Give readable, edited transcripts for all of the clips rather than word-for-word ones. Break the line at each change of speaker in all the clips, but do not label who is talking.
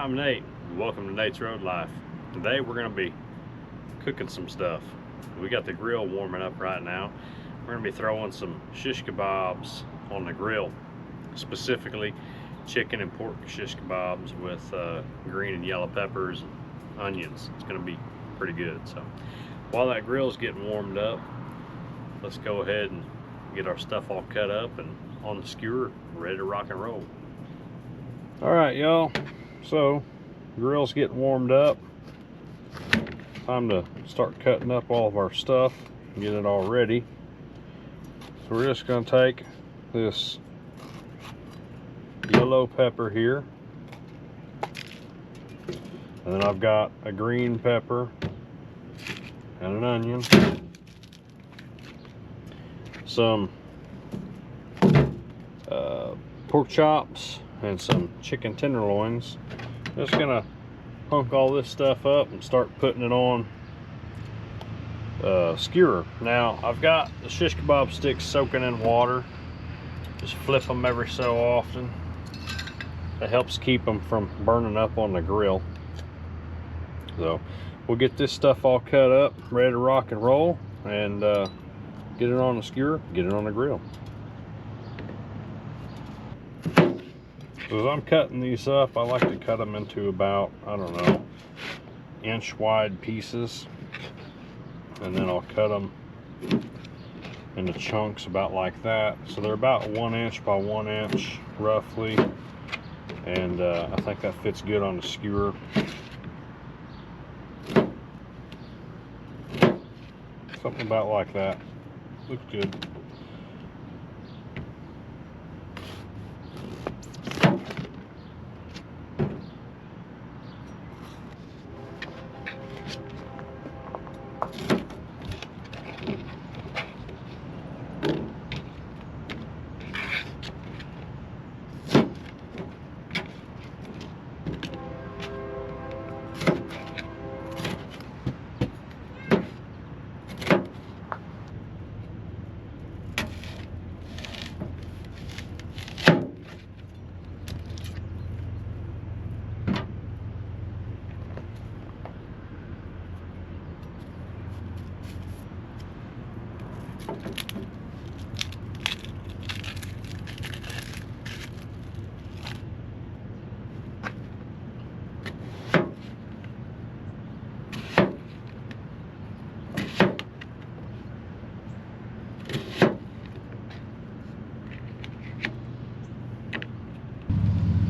I'm Nate. Welcome to Nate's Road Life. Today we're going to be cooking some stuff. We got the grill warming up right now. We're going to be throwing some shish kebabs on the grill, specifically chicken and pork shish kebabs with green and yellow peppers and onions. It's going to be pretty good. So while that grill's getting warmed up, let's go ahead and get our stuff all cut up and on the skewer, ready to rock and roll. All right, y'all. So, grill's getting warmed up. Time to start cutting up all of our stuff and get it all ready. So we're just going to take this yellow pepper here, and then I've got a green pepper and an onion, some pork chops, and some chicken tenderloins. Just gonna hunk all this stuff up and start putting it on skewer. Now I've got the shish kebab sticks soaking in water. Just flip them every so often. That helps keep them from burning up on the grill. So we'll get this stuff all cut up, ready to rock and roll, and get it on the skewer, get it on the grill. So as I'm cutting these up, I like to cut them into about, I don't know, inch wide pieces, and then I'll cut them into chunks about like that. So they're about 1 inch by 1 inch roughly, and I think that fits good on the skewer. Something about like that. Looks good.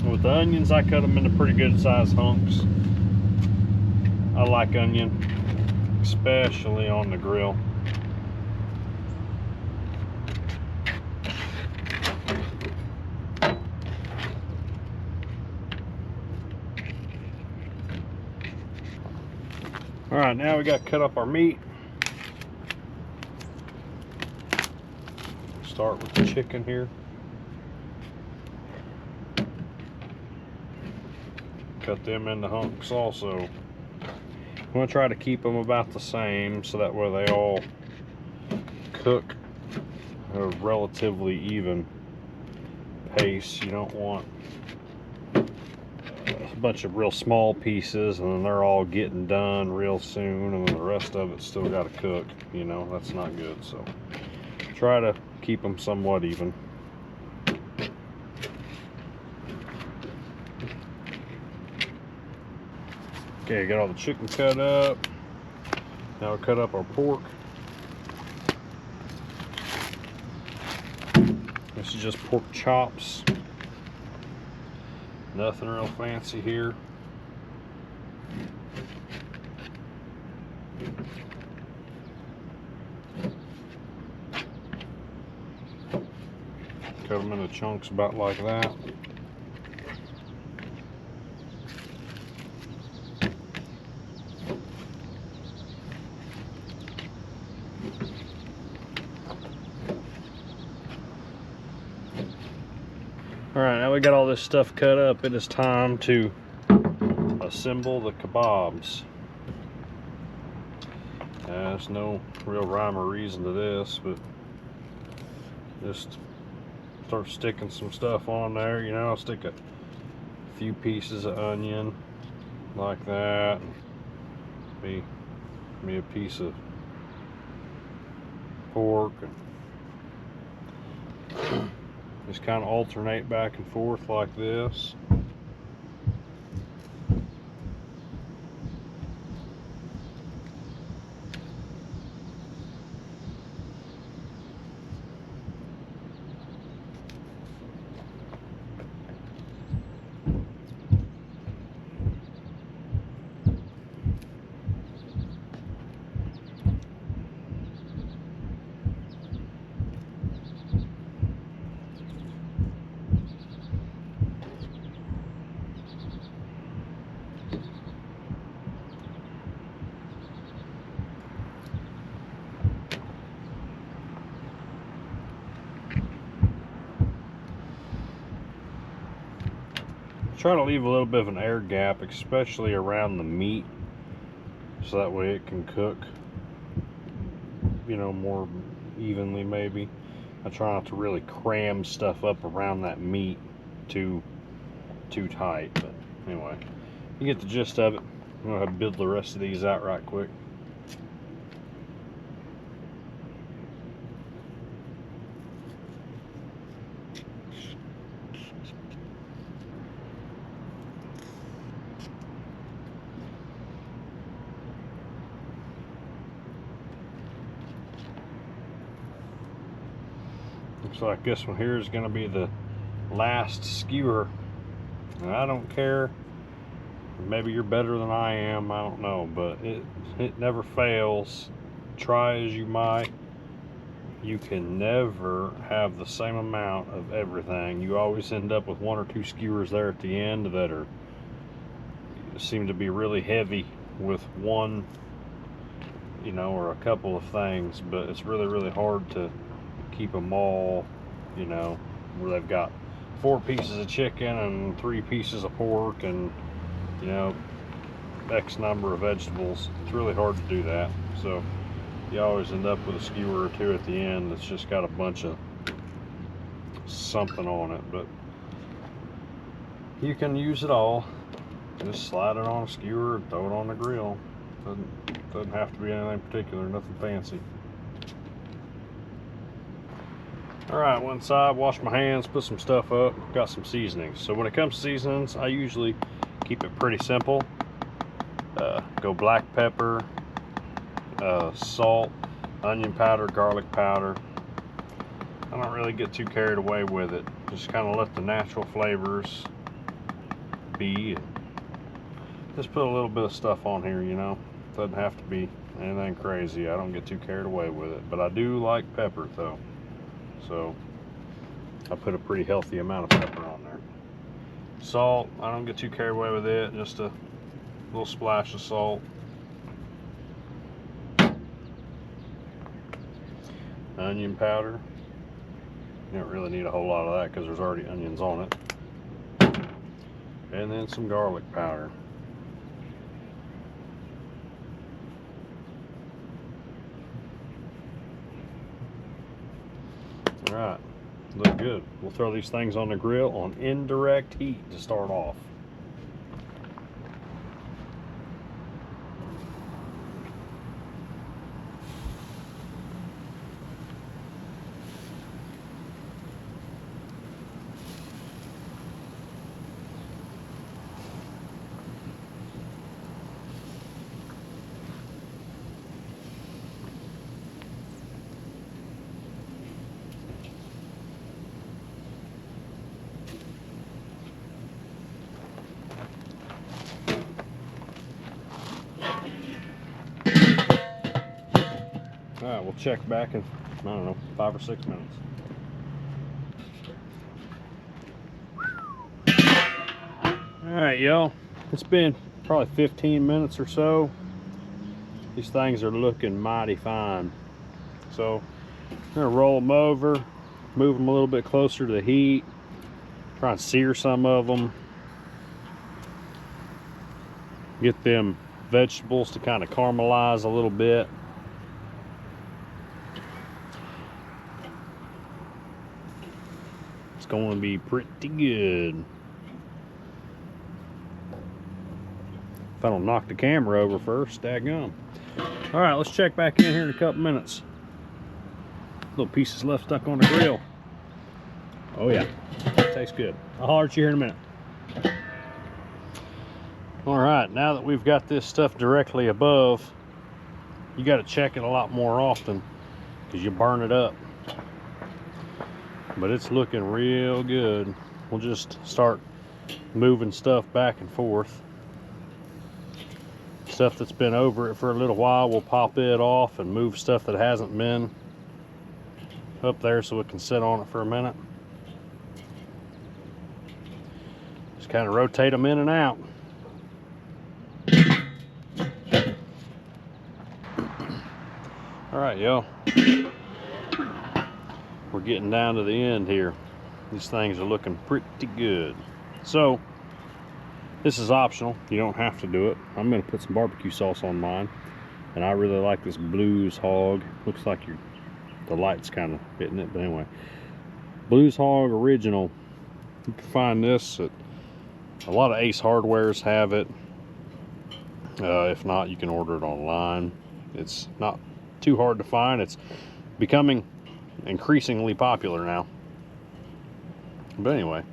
With the onions, I cut them into pretty good size hunks. I like onion, especially on the grill. All right, now we got to cut up our meat. Start with the chicken here. Cut them into hunks also. I'm going to try to keep them about the same so that way they all cook at a relatively even pace. You don't want a bunch of real small pieces and then they're all getting done real soon and then the rest of it still got to cook. You know, that's not good. So try to keep them somewhat even. Okay, got all the chicken cut up. Now we'll cut up our pork. This is just pork chops. Nothing real fancy here. Cut them into chunks about like that. Alright, now we got all this stuff cut up. It is time to assemble the kebabs. There's no real rhyme or reason to this, but just start sticking some stuff on there. You know, I'll stick a A few pieces of onion like that. Me a piece of pork, and just kind of alternate back and forth like this. Try to leave a little bit of an air gap, especially around the meat, so that way it can cook, you know, more evenly maybe. I try not to really cram stuff up around that meat too tight, but anyway, you get the gist of it. I'm gonna have to build the rest of these out right quick. Looks like this one here is going to be the last skewer. And I don't care. Maybe you're better than I am. I don't know. But it never fails. Try as you might. You can never have the same amount of everything. You always end up with one or two skewers there at the end that seem to be really heavy with one, you know, or a couple of things. But it's really hard to keep them all, you know, where they've got 4 pieces of chicken and 3 pieces of pork and, you know, X number of vegetables. It's really hard to do that. So you always end up with a skewer or two at the end that's just got a bunch of something on it. But you can use it all. Just slide it on a skewer and throw it on the grill. Doesn't have to be anything particular, nothing fancy. Alright, one side, wash my hands, put some stuff up, got some seasonings. So when it comes to seasonings, I usually keep it pretty simple. Go black pepper, salt, onion powder, garlic powder. I don't really get too carried away with it. Just kind of let the natural flavors be. Just put a little bit of stuff on here, you know. Doesn't have to be anything crazy. I don't get too carried away with it. But I do like pepper though. So I put a pretty healthy amount of pepper on there. Salt, I don't get too carried away with it. Just a little splash of salt. Onion powder. You don't really need a whole lot of that because there's already onions on it. And then some garlic powder. Alright, look good. We'll throw these things on the grill on indirect heat to start off. Alright, we'll check back in, I don't know, 5 or 6 minutes. Alright, y'all. It's been probably 15 minutes or so. These things are looking mighty fine. So, I'm going to roll them over, move them a little bit closer to the heat, try and sear some of them. Get them vegetables to kind of caramelize a little bit. It's going to be pretty good. If I don't knock the camera over first, daggum. All right, let's check back in here in a couple minutes. Little pieces left stuck on the grill. Oh yeah, tastes good. I'll holler at you here in a minute. All right, now that we've got this stuff directly above, you got to check it a lot more often because you burn it up. But it's looking real good. We'll just start moving stuff back and forth. Stuff that's been over it for a little while, we'll pop it off and move stuff that hasn't been up there so it can sit on it for a minute. Just kind of rotate them in and out. All right, y'all. We're getting down to the end here. These things are looking pretty good. So, this is optional. You don't have to do it. I'm gonna put some barbecue sauce on mine. And I really like this Blues Hog. Looks like the light's kind of hitting it, but anyway. Blues Hog Original. You can find this at a lot of Ace Hardwares have it. If not, you can order it online. It's not too hard to find. It's becoming increasingly popular now. But anyway,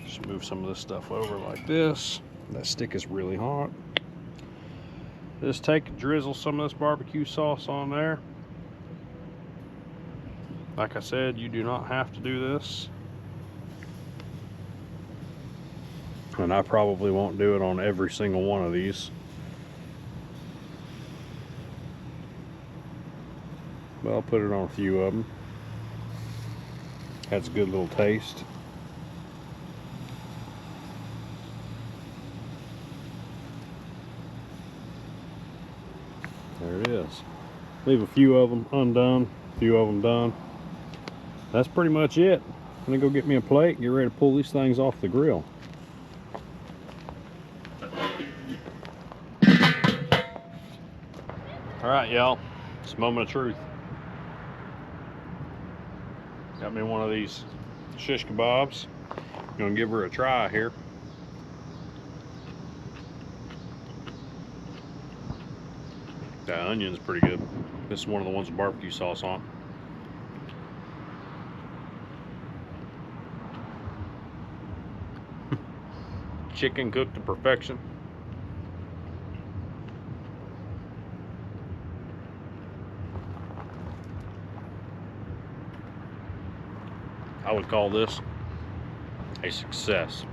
just move some of this stuff over like this. That stick is really hot. Just drizzle some of this barbecue sauce on there. Like I said, you do not have to do this. And I probably won't do it on every single one of these. But I'll put it on a few of them. That's a good little taste. There it is. Leave a few of them undone, a few of them done. That's pretty much it. I'm gonna go get me a plate, get ready to pull these things off the grill. All right, y'all, it's a moment of truth. Got me one of these shish kebabs. Gonna give her a try here. The onion's pretty good. This is one of the ones with barbecue sauce on. Chicken cooked to perfection. I would call this a success.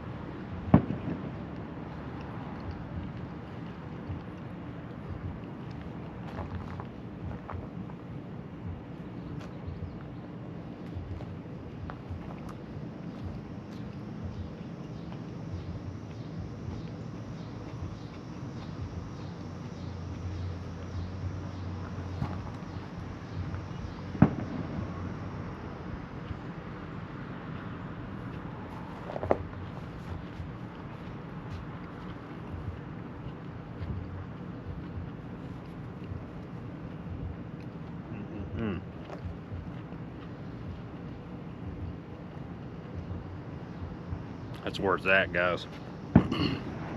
That's where it's at, guys.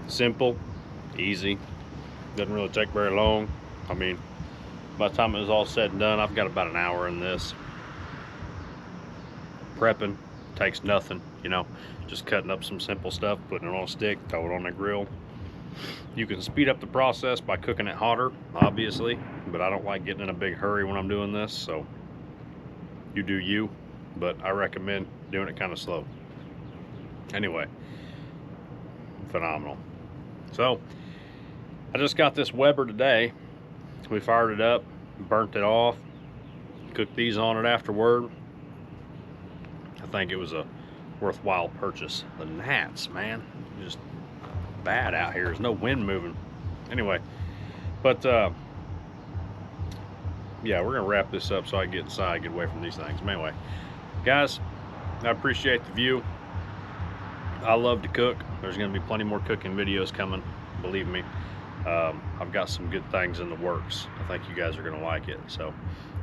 Simple, easy, doesn't really take very long. I mean, by the time it was all said and done, I've got about an hour in this. Prepping takes nothing, you know, just cutting up some simple stuff, putting it on a stick, throw it on the grill. You can speed up the process by cooking it hotter, obviously, but I don't like getting in a big hurry when I'm doing this, so you do you, but I recommend doing it kind of slow. Anyway, phenomenal. So I just got this Weber today. We fired it up, burnt it off, cooked these on it afterward. I think it was a worthwhile purchase. The gnats, man, just bad out here. There's no wind moving. Anyway, but yeah, we're gonna wrap this up so I can get inside, get away from these things. But anyway, guys, I appreciate the view. I love to cook. There's going to be plenty more cooking videos coming, believe me. I've got some good things in the works. I think you guys are going to like it. So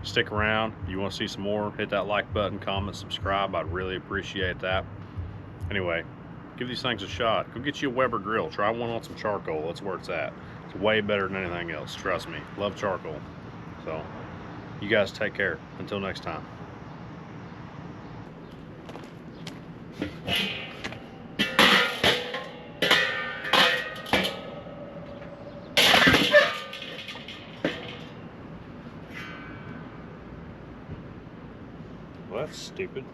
stick around. If you want to see some more, hit that like button, comment, subscribe. I'd really appreciate that. Anyway, Give these things a shot. Go get you a Weber grill. Try one on some charcoal. That's where it's at. It's way better than anything else. Trust me. Love charcoal. So, you guys take care. Until next time. Well, that's stupid.